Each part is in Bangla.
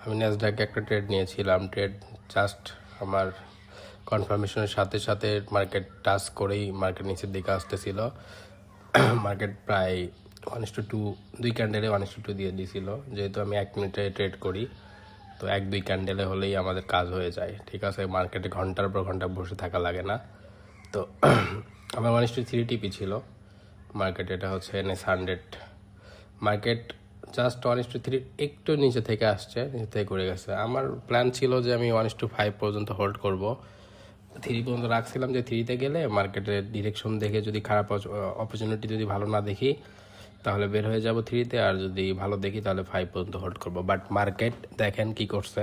আমি ন্যাসডাকে একটা ট্রেড নিয়েছিলাম। ট্রেড জাস্ট আমার কনফার্মেশনের সাথে সাথে মার্কেট টাচ করেই মার্কেট নিচের দিকে আসতেছিল। মার্কেট প্রায় 1:2 দুই ক্যান্ডেলে 1:2 দিয়ে দিয়েছিল। যেহেতু আমি 1 মিনিটে ট্রেড করি, তো 1-2 ক্যান্ডেলে হলেই আমাদের কাজ হয়ে যায়। ঠিক আছে, মার্কেটে ঘন্টার পর ঘন্টা বসে থাকা লাগে না। তো আমার 1:3 টিপি ছিল মার্কেট। এটা হচ্ছে NS100 মার্কেট। জাস্ট 1:3 একটু নিচে থেকে আসছে, নিচে থেকে ঘুরে গেছে। আমার প্ল্যান ছিল যে আমি 1:5 পর্যন্ত হোল্ড করব। 3 পর্যন্ত রাখছিলাম যে 3-তে গেলে মার্কেটের ডিরেকশন দেখে যদি খারাপ অপরচুনিটি যদি ভালো না দেখি তাহলে বের হয়ে যাব 3-তে, আর যদি ভালো দেখি তাহলে 5 পর্যন্ত হোল্ড করব। বাট মার্কেট দেখেন কি করছে,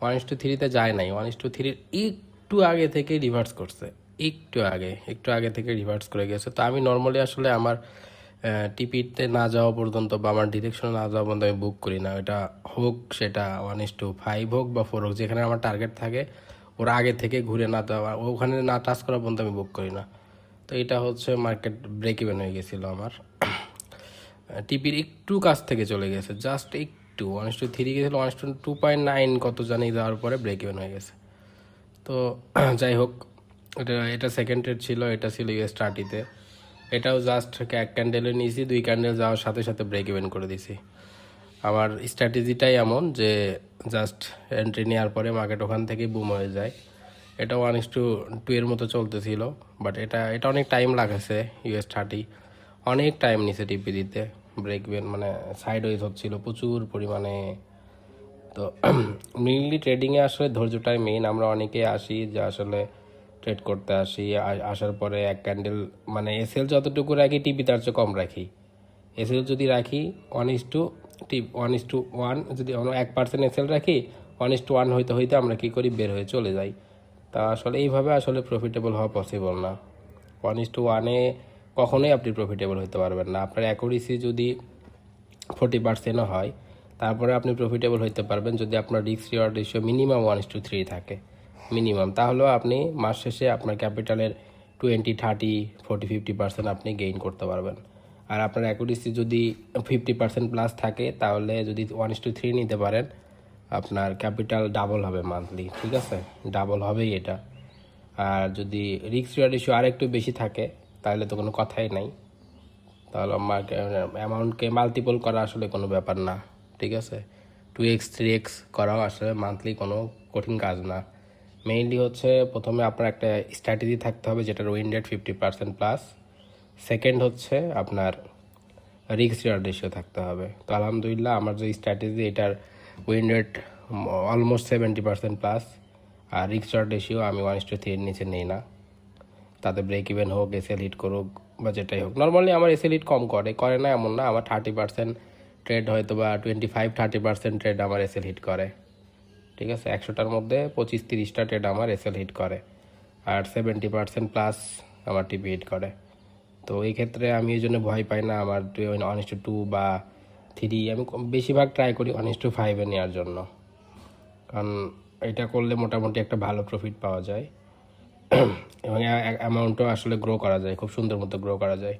1:3-তে যায় নাই, 1:3 একটু আগে থেকে রিভার্স করছে। একটু আগে থেকে রিভার্স করে গেছে। তো আমি নর্মালি আসলে আমার টিপিতে না যাওয়া পর্যন্ত বা আমার ডিরেকশনে না যাওয়া পর্যন্ত আমি বুক করি না। এটা হোক সেটা 1:5 হোক বা 4 হোক, যেখানে আমার টার্গেট থাকে ওরা আগে থেকে ঘুরে না দেওয়া, ওখানে না টাচ করা পর্যন্ত আমি বুক করি না। তো এটা হচ্ছে মার্কেট ব্রেক ইভেন হয়ে গেছিলো আমার। টিপির একটু কাছ থেকে চলে গেছে, জাস্ট একটু 1:3 গেছিলো, 1:2.9 কত জানি দেওয়ার পরে ব্রেক ইভেন হয়ে গেছে। তো যাই হোক, এটা সেকেন্ড ট্রেড ছিল। এটা ছিল US30-তে। এটাও জাস্ট 1 ক্যান্ডেলে নিয়েছি, 2 ক্যান্ডেল যাওয়ার সাথে সাথে ব্রেক ইভেন করে দিছি। আমার স্ট্র্যাটেজিটাই এমন যে জাস্ট এন্ট্রি নেওয়ার পরে মার্কেট ওখান থেকেই বুম হয়ে যায়। এটা 1:2 এর মতো চলতেছিল, বাট এটা অনেক টাইম লাগাছে। US30 অনেক টাইম নিছে টিপি দিতে। ব্রেক ইভেন মানে সাইড ওয়েজ হচ্ছিল প্রচুর পরিমাণে। তো মেইনলি ট্রেডিংয়ে আসলে ধৈর্যটাই মেইন। আমরা অনেকেই আসি যে আসলে ট্রেড করতে আসি, আসার পরে 1 ক্যান্ডেল মানে এসএল যতটুকু রাখি টিপি তার চেয়ে কম রাখি। এসএল যদি রাখি 1:1, যদি আমরা 1% এসএল রাখি 1:1 হইতে হইতে আমরা কী করি, বের হয়ে চলে যাই। তা আসলে এইভাবে আসলে প্রফিটেবল হওয়া পসিবল না। 1:1-এ কখনোই আপনি প্রফিটেবল হতে পারবেন না। আপনার অ্যাকুরেসি যদি 40%ও হয় তারপরে আপনি প্রফিটেবল হতে পারবেন যদি আপনার রিস্ক রিওয়ার্ড রেশিও মিনিমাম 1:3 থাকে, মিনিমাম। তাহলেও আপনি মাস শেষে আপনার ক্যাপিটালের 20, 30, 40, 50% আপনি গেইন করতে পারবেন। আর আপনার অ্যাকুরেসি যদি 50% প্লাস থাকে তাহলে যদি 1:3 নিতে পারেন, আপনার ক্যাপিটাল ডাবল হবে মান্থলি। ঠিক আছে, ডাবল হবেই এটা। আর যদি রিস্ক রিওয়ার্ড রেশিও আর একটু বেশি থাকে তাহলে তো কোনো কথাই নাই। তাহলে অ্যামাউন্টকে মাল্টিপল করা আসলে কোনো ব্যাপার না। ঠিক আছে, 2x 3x করাও আসলে মান্থলি কোনো কঠিন কাজ না। মেইনলি হচ্ছে প্রথমে আপনার একটা স্ট্র্যাটেজি থাকতে হবে যেটার উইন রেট 50% প্লাস। সেকেন্ড হচ্ছে আপনার রিস্ক রিওয়ার্ড রেশিও থাকতে হবে। তো আলহামদুলিল্লাহ আমার যে স্ট্র্যাটেজি এটার উইন রেট অলমোস্ট 70% প্লাস। আর রিস্ক রিওয়ার্ড রেশিও আমি 1:3 এর নিচে নেই না। তাতে ব্রেক ইভেন হোক, এসএল হিট করুক বা যেটাই হোক। নর্মালি আমার এসএল হিট কম করে না এমন না। আমার 30% ট্রেড হয়তো বা 25-30% ট্রেড আমার এসএল হিট করে। ঠিক আছে, 100টার মধ্যে 25-30টা ট্রেড আমার এসএল হিট করে, আর 70% প্লাস আমার টিপি হিট করে। তো এই ক্ষেত্রে আমি এই জন্য ভয় পাই না। আমার 1:2 বা 3 আমি বেশিরভাগ ট্রাই করি 1:5-এ নেওয়ার জন্য, কারণ এটা করলে মোটামুটি একটা ভালো প্রফিট পাওয়া যায় এবং অ্যামাউন্টও আসলে গ্রো করা যায়, খুব সুন্দর মতো গ্রো করা যায়।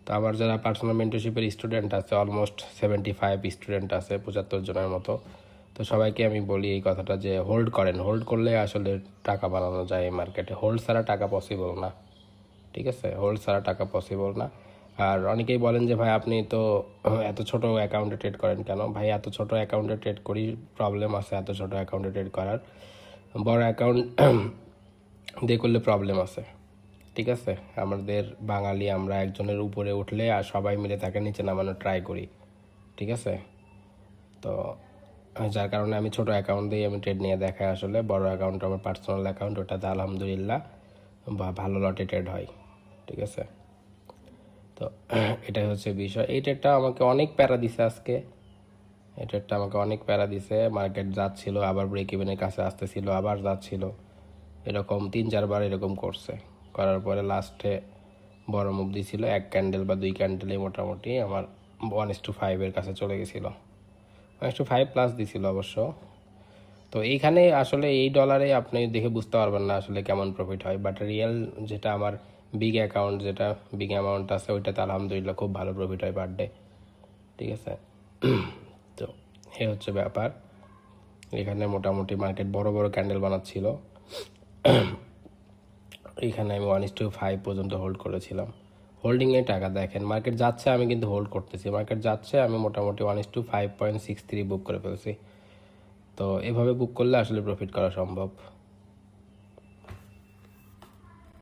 তো আমার যারা পার্সোনাল মেন্টরশিপের স্টুডেন্ট আছে, অলমোস্ট 75 স্টুডেন্ট আছে, 75 জনের মতো। তো সবাইকে আমি বলি এই কথাটা যে হোল্ড করেন, হোল্ড করলে আসলে টাকা বানানো যায় এই মার্কেটে। হোল্ড ছাড়া টাকা পসিবল না। ঠিক আছে, হোল্ড ছাড়া টাকা পসিবল না। আর অনেকেই বলেন যে ভাই আপনি তো এত ছোট অ্যাকাউন্টে ট্রেড করেন কেন? ভাই এত ছোট অ্যাকাউন্টে ট্রেড করি, প্রবলেম আছে এত ছোট অ্যাকাউন্টে ট্রেড করার। বড় অ্যাকাউন্ট দিয়ে করলে প্রবলেম আছে। ঠিক আছে, আমাদের বাঙালি আমরা একজনের উপরে উঠলে আর সবাই মিলে তাকে নিচে নামানোর ট্রাই করি। ঠিক আছে, তো যার কারণে আমি ছোট অ্যাকাউন্ট দিয়ে আমি ট্রেড নিয়ে দেখাই। আসলে বড় অ্যাকাউন্ট আমার পার্সোনাল অ্যাকাউন্ট, ওটাতে আলহামদুলিল্লাহ ভালো লটে ট্রেড হয়। ঠিক আছে, তো এটাই হচ্ছে বিষয়। এই ট্রেডটা আমাকে অনেক প্যারা দিছে আজকে। এই ট্রেডটা আমাকে অনেক প্যারা দিছে। মার্কেট যাচ্ছিল, আবার ব্রেক ইভেনের কাছে আসতেছিল, আবার যাচ্ছিল, এরকম 3-4 বার এরকম করছে। করার পরে লাস্টে বড় মুভ দিছিল 1 ক্যান্ডেল বা 2 ক্যান্ডেলে মোটামুটি আমার 1:5-এর কাছে চলে গেছিলো। 1:5 প্লাস দিছিল অবশ্য। তো এইখানে আসলে এই ডলারে আপনি দেখে বুঝতে পারবেন না আসলে কেমন প্রফিট হয়, বাট রিয়েল যেটা আমার বিগ অ্যাকাউন্ট, যেটা বিগ অ্যামাউন্ট আছে, ওইটাতে আলহামদুলিল্লাহ খুব ভালো প্রফিট হয় পার ডে। ঠিক আছে, তো এ হচ্ছে ব্যাপার। এখানে মোটামুটি মার্কেট বড় বড় ক্যান্ডেল বানাচ্ছিল, এখানে আমি 1:5 পর্যন্ত হোল্ড করেছিলাম। হোল্ডিংয়ে টাকা দেখেন, মার্কেট যাচ্ছে আমি কিন্তু হোল্ড করতেছি, মার্কেট যাচ্ছে আমি মোটামুটি 1:5.63 বুক করে ফেলছি। তো এভাবে বুক করলে আসলে প্রফিট করা সম্ভব।